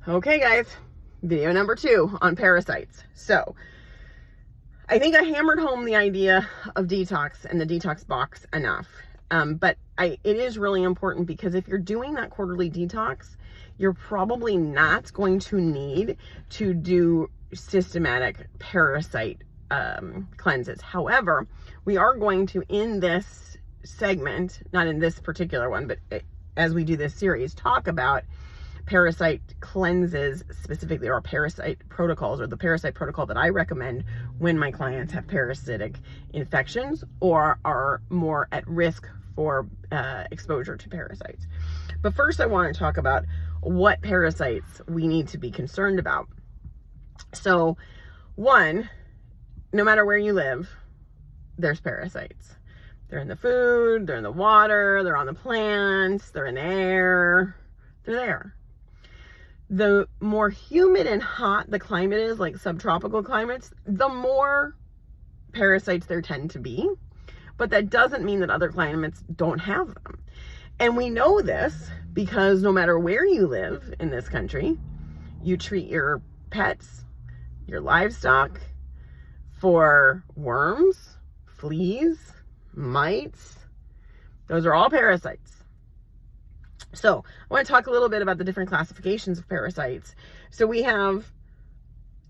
Okay guys, video number 2 on parasites. So I think I hammered home the idea of detox and the detox box enough. But it is really important, because if you're doing that quarterly detox, you're probably not going to need to do systematic parasite cleanses. However, we are going to, in this segment, not in this particular one, but as we do this series, talk about parasite cleanses specifically, or parasite protocols, or the parasite protocol that I recommend when my clients have parasitic infections or are more at risk for exposure to parasites. But first I want to talk about what parasites we need to be concerned about. So one, no matter where you live, there's parasites. They're in the food, they're in the water, they're on the plants, they're in the air, they're there. The more humid and hot the climate is, like subtropical climates, the more parasites there tend to be. But that doesn't mean that other climates don't have them. And we know this because no matter where you live in this country, you treat your pets, your livestock for worms, fleas, mites. Those are all parasites. So I want to talk a little bit about the different classifications of parasites. So we have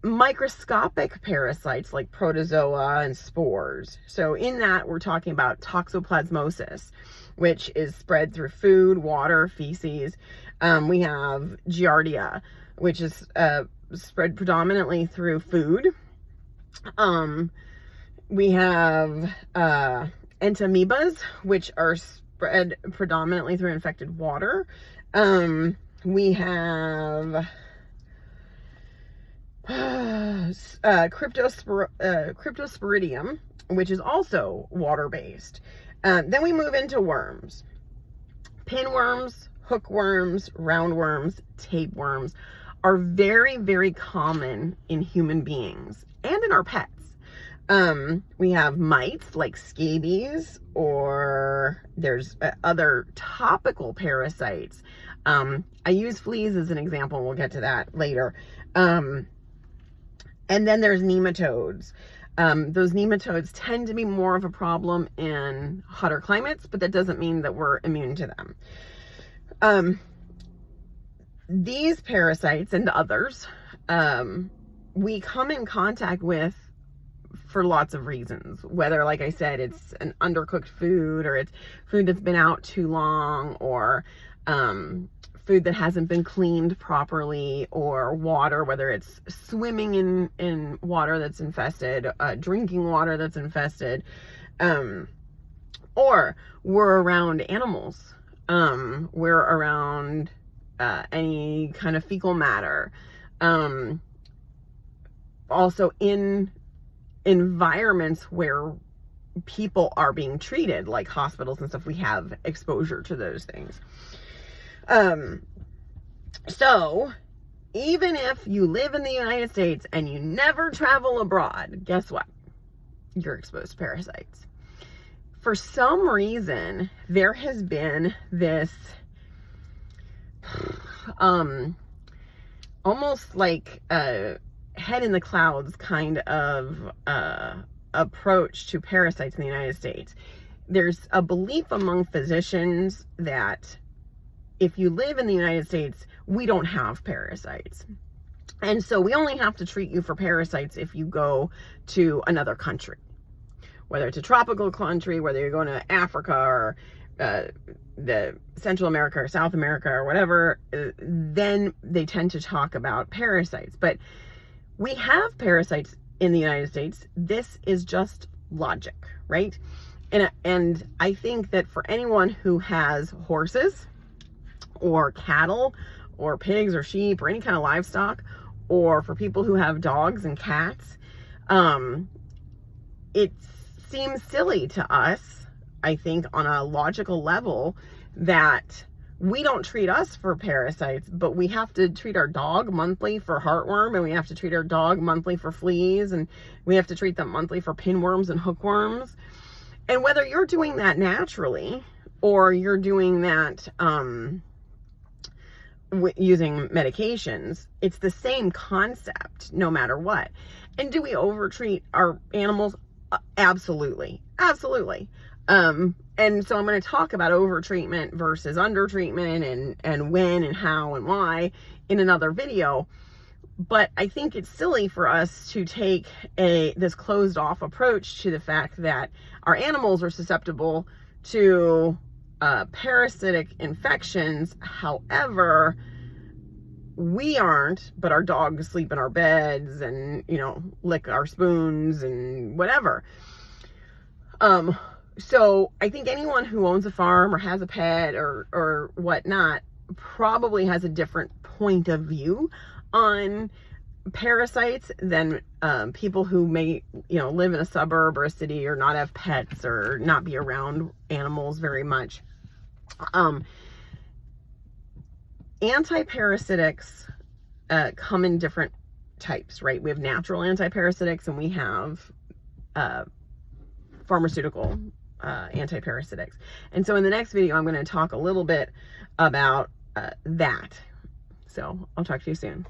microscopic parasites like protozoa and spores. So in that, we're talking about toxoplasmosis, which is spread through food, water, feces. We have giardia, which is spread predominantly through food. We have entamoebas, which are spread predominantly through infected water. We have cryptosporidium, which is also water-based. Then we move into worms. Pinworms, hookworms, roundworms, tapeworms are very, very common in human beings and in our pets. We have mites like scabies, or there's other topical parasites. I use fleas as an example, and we'll get to that later. And then there's nematodes. Those nematodes tend to be more of a problem in hotter climates, but that doesn't mean that we're immune to them. These parasites and others, we come in contact with for lots of reasons, whether, like I said, it's an undercooked food, or it's food that's been out too long, or food that hasn't been cleaned properly, or water, whether it's swimming in water that's infested, drinking water that's infested, or we're around animals, we're around any kind of fecal matter, also in environments where people are being treated, like hospitals and stuff, we have exposure to those things. So even if you live in the United States and you never travel abroad, guess what? You're exposed to parasites. For some reason, there has been this almost like head in the clouds kind of approach to parasites in the United States. There's a belief among physicians that if you live in the United States, we don't have parasites. And so we only have to treat you for parasites if you go to another country, whether it's a tropical country, whether you're going to Africa or the Central America or South America or whatever, then they tend to talk about parasites. But we have parasites in the United States. This is just logic, right? And I think that for anyone who has horses or cattle or pigs or sheep or any kind of livestock, or for people who have dogs and cats, it seems silly to us, I think, on a logical level, that we don't treat us for parasites, but we have to treat our dog monthly for heartworm, and we have to treat our dog monthly for fleas, and we have to treat them monthly for pinworms and hookworms. And whether you're doing that naturally or you're doing that using medications. It's the same concept no matter what. And do we overtreat our animals? Absolutely. Absolutely. And so I'm going to talk about overtreatment versus undertreatment and when and how and why in another video. But I think it's silly for us to take this closed off approach to the fact that our animals are susceptible to parasitic infections. However, we aren't, but our dogs sleep in our beds and, you know, lick our spoons and whatever. So I think anyone who owns a farm or has a pet or whatnot probably has a different point of view on parasites than people who may, you know, live in a suburb or a city or not have pets or not be around animals very much. Antiparasitics come in different types, right? We have natural antiparasitics and we have pharmaceutical antiparasitics. And so in the next video, I'm going to talk a little bit about that. So I'll talk to you soon.